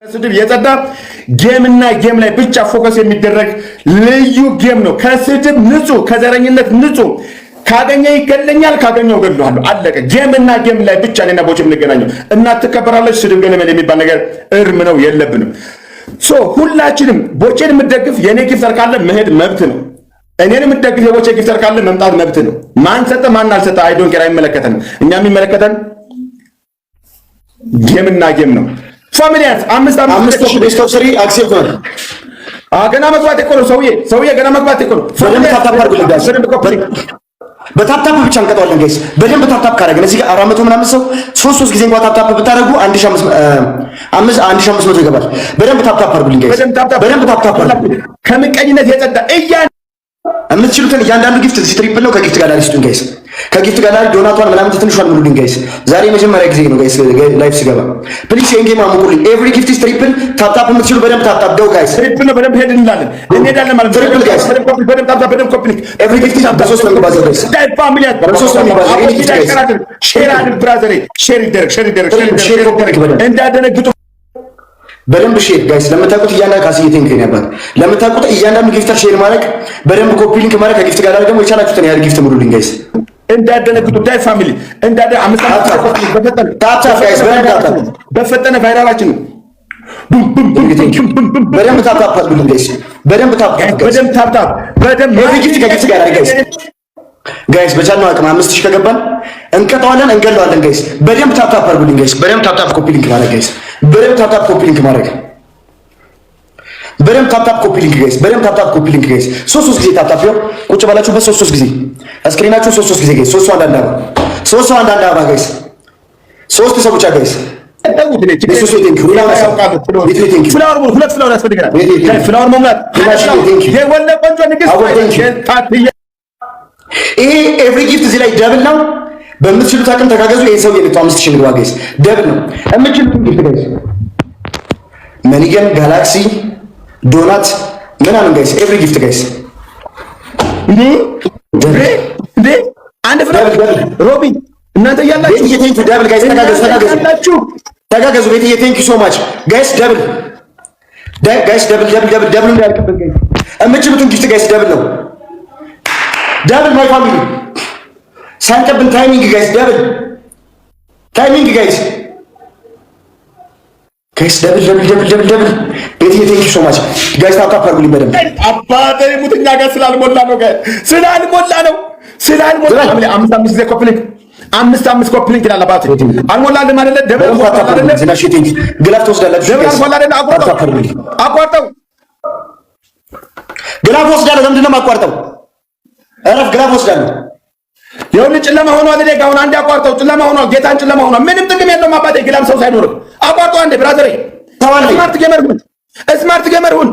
ስድብ የጸዳ ጌምና ጌም ላይ ብቻ ፎከስ የሚደረግ ልዩ ጌም ነው። ከስድብ ንጹህ፣ ከዘረኝነት ንጹህ። ካገኘ ይገለኛል፣ ካገኘው ገድሏለሁ። አለቀ። ጌምና ጌም ላይ ብቻ ነና ቦቼ የምንገናኘው። እናት ትከበራለች። ስድብ ግን የሚባል ነገር እርም ነው፣ የለብንም። ሁላችንም ቦቼን የምትደግፍ የኔ ጊፍተር ካለ መሄድ መብት ነው። እኔን የምትደግፍ የቦቼ ጊፍተር ካለ መምጣት መብት ነው። ማን ሰጠ ማን አልሰጠ አይ ዶንት ኬር፣ አይመለከተንም። እኛ የሚመለከተን ጌምና ጌም ነው። ፋሚሊያንስ አምስት ቤስቶፍ ስሪ አክሴፕት ነው። ገና መግባት እኮ ነው ሰውዬ ገና መግባት እኮ ነው። በታፕታፕ ብቻ እንቀጣዋለን ጋይስ። በደንብ ታፕታፕ ካደረግን እዚህ ጋር 400 ምናምን ሰው ሶስት ጊዜ እንኳን ታፕታፕ ብታደርጉ 1500 ይገባል። በደንብ ታፕታፕ አድርጉልኝ ጋይስ። በደንብ ታፕታፕ አድርጉ። ከምቀኝነት የጸዳ የምትችሉትን እያንዳንዱ ጊፍት እዚህ ትሪፕል ነው። ከጊፍት ጋር ሊስቱን ጋይስ፣ ከጊፍት ጋር ዶናቷን ምናምን ትንሿን ሙሉልኝ ጋይስ። ዛሬ መጀመሪያ ጊዜ ነው ጋይስ ላይፍ ስገባ። ፕሊዝ የንጌም አሙቁልኝ። ኤቭሪ ጊፍት ኢዝ ትሪፕል። ታፕታፕ የምትችሉ በደንብ ታፕታፕ ደው ጋይስ። ትሪፕል ነው። በደንብ ሄድ እንሄዳለን ማለት ነው። ትሪፕል ጋይስ፣ በደንብ ታፕታፕ፣ በደንብ ኮምፕሊት። ኤቭሪ ጊፍት ኢዝ በሶስት ነው ባዘር ጋይስ። ዳይ ፋሚሊ በሶስት ነው ባዘር ጋይስ። ሼር አድርግ ብራዘር፣ ሼር ይደረግ እንዳደነግጡ በደንብ ሼር ጋይስ። ለምታውቁት እያንዳንዱ ካስዬ ቴንክ ነው ያባት። ለምታውቁት እያንዳንዱ ጊፍተር ሼር ማድረግ፣ በደንብ ኮፒ ሊንክ ማድረግ፣ ከጊፍት ጋር ደግሞ የቻላችሁትን ያህል ጊፍት ሙሉልኝ ጋይስ። እንዳደነግጡ ዳይ ፋሚሊ በፈጠነ ቫይራላችን ነው። በደንብ ታፕታፕ አድርጉልኝ ጋይስ። በደንብ ታፕታፕ በደንብ ጊፍት ከጊፍት ጋር ጋይስ። ጋይስ በቻልነው አቅም 5000 ከገባን እንቀጣዋለን፣ እንገለዋለን ጋይስ። በደንብ ታፕታፕ አድርጉልኝ ጋይስ። በደንብ ታፕታፕ ኮፒ ሊንክ ማድረግ ጋይስ። በደንብ ታፕታፕ ኮፒ ሊንክ ማድረግ፣ በደንብ ታፕታፕ ኮፒ ሊንክ ጋይስ። በደንብ ታፕታፕ ኮፒ ሊንክ ጋይስ። ሶስት ጊዜ ታፕታፕ ነው። ቁጭ ባላችሁበት ሶስት ጊዜ እስክሪናችሁ ሶስት ጊዜ ጋይስ። ሶስት ሰው አንዳንድ አባ ጋይስ። ሶስት ሰው ብቻ ጋይስ። ይሄ ኤቭሪ ጊፍት እዚህ ላይ ደብል ነው። በምትችሉት አቅም ተጋገዙ። ይሄ ሰው የመጣው 5000 ንግባ ጋይስ። ደብል ነው የምትችሉት ጊፍት ጋይስ። መኒገን ጋላክሲ ዶናት ምናምን ጋይስ። ኤቭሪ ጊፍት ጋይስ። እንዴ አንድ ፍራንክ ሮቢ እናንተ ያላችሁ ቴንክ ዩ ደብል ጋይስ። ተጋገዙ ቤትዬ ቴንክ ዩ ሶ ማች ጋይስ። ደብል ጋይስ። ደብል እንዳያልቅብን ጋይስ። የምትችሉትን ጊፍት ጋይስ። ደብል ነው። ደብል ማይ ፋሚሊ ሳንቀብን ታይሚንግ ጋይስ። ደብል ታይሚንግ ጋይስ። ደብል ቤትዬ ቴንክ ዩ ሶ ማች ጋይስ። ታፕታፕ አድርጉልኝ በደንብ። አባቴ ሙትኛ ጋር ስላልሞላ ነው ጋይስ፣ ስላልሞላ ነው። አምስት ጊዜ ኮፕሊንግ፣ አምስት ኮፕሊንግ ይላል አባቴ። አልሞላልም አይደለ? ደብል አይደለ? ዝናሽ ቴንክ ግላፍ ትወስዳላችሁ። ደብል አልሞላልም። አቋርጠው ግላፍ ወስዳለሁ። ለምንድን ነው የማቋርጠው? እረፍ። ግላፍ ወስዳለሁ። ይኸውልህ ጨለማ ሆኗል። እኔ ጋር አሁን አንዴ አቋርጠው። ጨለማ ሆኗል። ጌታን ጨለማ ሆኗል። ምንም ጥቅም የለውም አባቴ። ግላፍ ሰው ሳይኖርም አቋርጠው አንዴ ብራዘር። ስማርት ጌመር ሁን።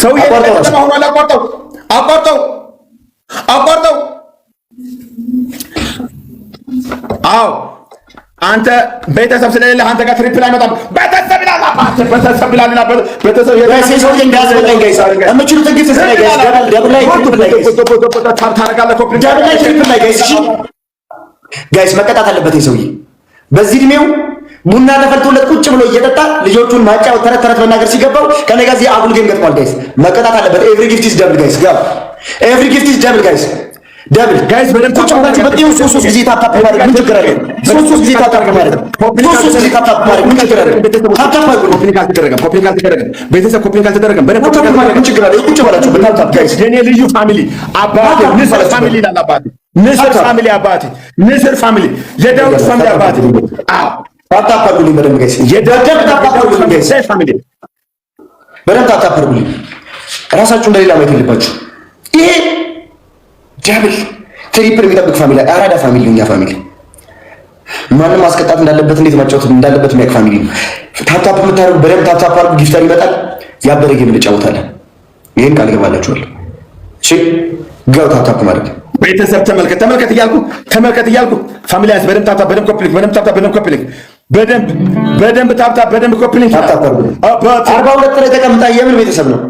ሰውዬ ጨለማ ሆኗል። አቋርጠው። አዎ አንተ ቤተሰብ ስለሌለ አንተ ጋር ትሪፕል አይመጣም። ቤተሰብ ይላል አባት። ቤተሰብ እንዳያስበላኝ ጋይስ። የምችሉትን ጊፍት ስለይ ጋይስ። ደብል ላይ ጋይስ። መቀጣት አለበት ይሄ ሰውዬ። በዚህ እድሜው ቡና ተፈልቶለት ቁጭ ብሎ እየጠጣ ልጆቹን ማጫወት ተረት መናገር ሲገባው ከኔ ጋር እዚህ አጉል ጌም ገጥሟል ጋይስ። መቀጣት አለበት። ኤቭሪ ጊፍት ኢዝ ደብል ጋይስ። ኤቭሪ ጊፍት ኢዝ ደብል ጋይስ። ደብል ጋይስ። በደንብ ቁጭ ብላችሁ በጤው ሶስት ጊዜ ታፕታፕ ማድረግ ምን ችግር አለ? ሶስት ጊዜ ታፕታፕ ማድረግ ምን ችግር አለ? ታፕታፕ ማድረግ ኮምፕሊኬት አልተደረገም። ቤተሰብ ኮምፕሊኬት አልተደረገም። በደንብ ታፕታፕ ማድረግ ምን ችግር አለ? ቁጭ ብላችሁ በታፕታፕ ጋይስ። የኔ ልዩ ፋሚሊ አባቴ ንስር ፋሚሊ ይላል አባቴ። ንስር ፋሚሊ አባቴ። ንስር ፋሚሊ የዳዊት ፋሚሊ አባቴ። አዎ ታፕታፕ አድርጉልኝ በደንብ ጋይስ። የዳዊት ታፕታፕ አድርጉልኝ ጋይስ። ፋሚሊ በደንብ ታፕታፕ አድርጉልኝ። ራሳችሁ እንደሌላ ማየት የለባችሁ። ይሄ ደብል ትሪፕል የሚጠብቅ ፋሚሊ፣ አራዳ ፋሚሊ ነው። እኛ ፋሚሊ ማንም ማስቀጣት እንዳለበት እንዴት ማጫወት እንዳለበት የሚያውቅ ፋሚሊ ነው። ታፕታፕ የምታደርጉ በደንብ ታፕታፕ አድርጉ። ጊፍተር ይመጣል። ያበረ ጌም እንጫወታለን። ይሄን ቃል ገባላችኋል። እሺ ጋው ታፕታፕ ማድረግ ቤተሰብ ተመልከት እያልኩ ፋሚሊያንስ በደንብ ታፕታፕ፣ በደንብ ኮፕሊንግ፣ በደንብ ታፕታፕ፣ በደንብ ኮፕሊንግ። 42 ላይ ተቀምጣ የምን ቤተሰብ ነው?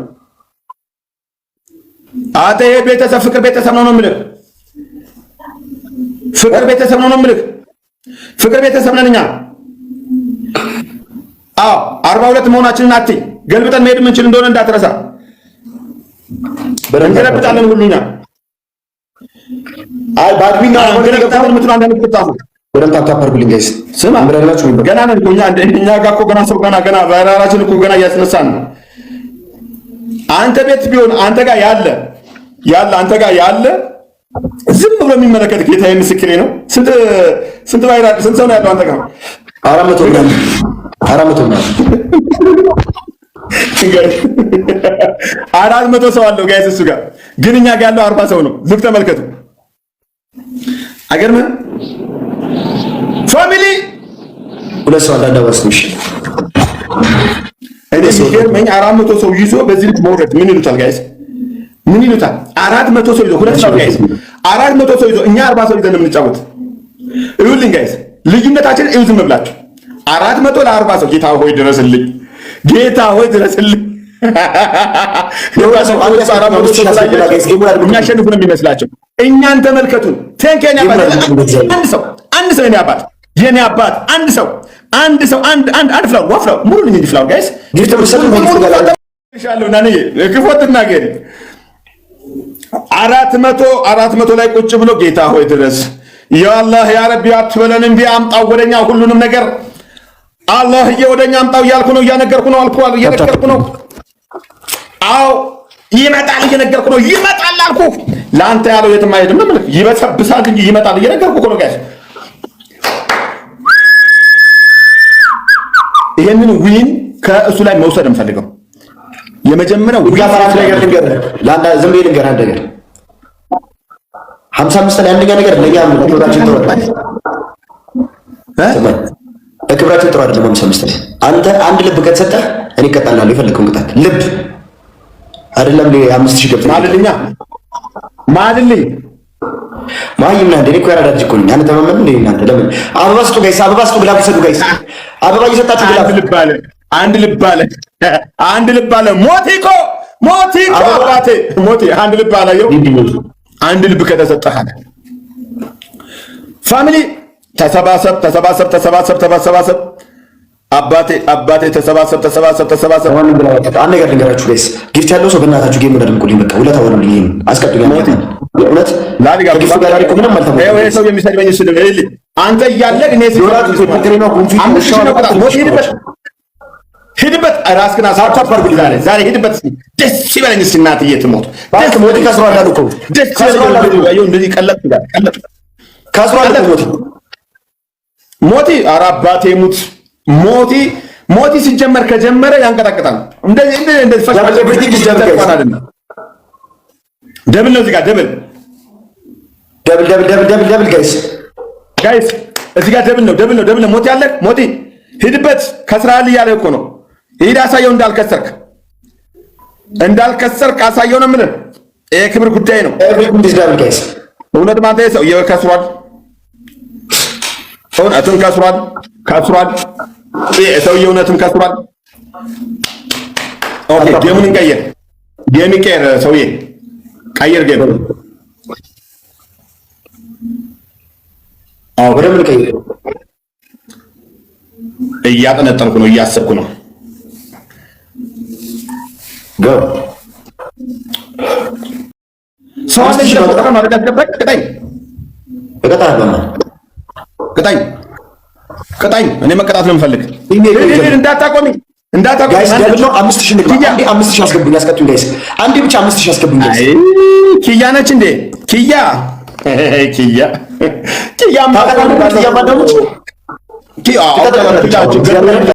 አተ ይሄ ቤተሰብ ፍቅር ቤተሰብ ነው የምልህ። ፍቅር ቤተሰብ ነን እኛ። አዎ 42 መሆናችንን አትይ። ገልብጠን መሄድ የምንችል እንደሆነ እንዳትረሳ። እንገለብጣለን ሁሉኛ። አይ ባድሚና እንገለብጣለን የምትሉ አንዳንድ ተጣፉ በደንብ ታታርጉልኝ ጋይስ። ስማ ምረላችሁ ገና ነን እኮ እኛ ጋር እኮ ገና ሰው ገና ራራችን እኮ ገና እያስነሳን ነው። አንተ ቤት ቢሆን አንተ ጋር ያለ አንተ ጋር ያለ ዝም ብሎ የሚመለከት ጌታዬ ምስክሬ ነው። ስንት ባይራድ ስንት ሰው ነው ያለው አንተ ጋር? 400 ምናምን 400 ሰው አለው ጋይስ እሱ ጋር ግን እኛ ጋር ያለው 40 ሰው ነው። ዝም ተመልከቱ። አገርም ፋሚሊ ሁለት ሰው እንዳዳወስኩሽ እኔ ሲገርመኝ 400 ሰው ይዞ በዚህ ልክ መውረድ ምን ይሉታል ጋይስ? ምን ይሉታል? 400 ሰው ይዞ ሁለት ሰው ጋይስ 400 ሰው ይዞ እኛ 40 ሰው ይዘን የምንጫወት ይሁንልኝ ጋይስ። ልዩነታችን እዩ ዝም ብላችሁ 400 ለ40 ሰው ጌታ ሆይ ድረስልኝ፣ ጌታ ሆይ ድረስልኝ። የሚያሸንፉ ነው የሚመስላቸው። እኛን ተመልከቱን። ቴንኬን ያባት አንድ ሰው የኔ አባት የኔ አባት አንድ ሰው ፍላው ወፍላው ሙሉ ልኝ ፍላው ጋይስ ይሻለው ናኔ ክፎትና ገሪ 400 ላይ ቁጭ ብሎ ጌታ ሆይ ድረስ ያ አላህ ያ ረቢ አትበለን እንቢ አምጣው ወደኛ ሁሉንም ነገር አላህዬ ወደኛ አምጣው እያልኩ ነው፣ እያነገርኩ ነው፣ አልኩህ እየነገርኩ ነው። አዎ ይመጣል እየነገርኩ ነው። ይመጣል አልኩህ። ለአንተ ያለው የትም አይሄድም ነው ማለት ይበሰብሳል እንጂ ይመጣል እየነገርኩ ነው ጋይስ። ይሄንን ዊን ከእሱ ላይ መውሰድ እንፈልገው። የመጀመሪያው ውጋፋራት ነገር ልንገር ለአንተ ዝም ብዬ ልንገር አንድ ነገር 55 ላይ አንደኛ ነገር ለኛ ክብራችን ጥሩ አይደለም። ለክብራችን ጥሩ አይደለም። 55 ላይ አንተ አንድ ልብ ከተሰጠህ እኔ እቀጣላለሁ። የፈለከውን ቅጣት ልብ አይደለም ለ5000 ገብቶ ማልልኝ ማይምና እንደ እኮ ያራዳ ልጅ እኮ ነኝ። አንተ ተማመን እንደ እናንተ ለምን አበባ ስጡ ጋይስ፣ አበባ ስጡ ግላብ ሰጡ ጋይስ፣ አበባ እየሰጣችሁ ግላብ አንድ ልብ አለ ሞቲኮ አባቴ ሞቲ አንድ ልብ አለ ይው አንድ ልብ ከተሰጠህ አለ ፋሚሊ ተሰባሰብ አባቴ ተሰባሰብ አንድ ነገር ልንገራችሁ ጋይስ፣ ጊፍት ያለው ሰው በእናታችሁ ጌም ወደድምቁልኝ። በቃ ሁለት አወሩልኝ። ይሄን አስቀጥሉ። ሞቲ እውነት ላሊጋ ጊፍት ጋር እኮ ምንም አልተመጣም። ይሄ ሰው የሚሰድበኝ እሱ ነው። እልል አንተ እያለህ እኔ ሂድበት ራስህን አሳርጉልኝ። ዛሬ ሂድበት ደስ ይበለኝ። እስኪ እናትዬ ትሞት ደስ ሞቲ ከስሯል አሉ እኮ ደስ ይበለኝ። እንደዚህ ቀለጥ ከስሯል እኮ ሞቲ ኧረ አባቴ ሙት ሞቲ ሲጀመር ከጀመረ ያንቀጣቅጣል። እንደዚህ ደብል ነው እዚህ ጋር ደብል ጋይስ እዚህ ጋር ደብል ነው። ሞቲ አለ ሞቲ ሂድበት ከስራል እያለ እኮ ነው። ሂድ አሳየው እንዳልከሰርክ አሳየው ነው የምልህ። ይሄ ክብር ጉዳይ ነው። እውነት ማንተ ሰው ከስሯል፣ እውነትም ከስሯል። ሰውዬው እውነትም ከስሯል። ኦኬ ጌሙን እንቀይር። ጌም ይቀየር። ሰውዬ ቀይር ጌም። አዎ በደምብ ቀይር። እያጠነጠንኩ ነው፣ እያሰብኩ ነው። ገው ሰው አንተ ተቀጣ ማለት ያስገባኝ ቅጣኝ። እኔ መቀጣት ነው የምፈልግ። እንዳታቆሚ ጋይስ ደብል ነው። 5000 ንግባ። አንዴ 5000 አስገቡኝ፣ አስቀጡኝ ጋይስ። አንዴ ብቻ 5000 አስገቡኝ ጋይስ። ኪያ ነች እንዴ? ኪያ ማዳሙች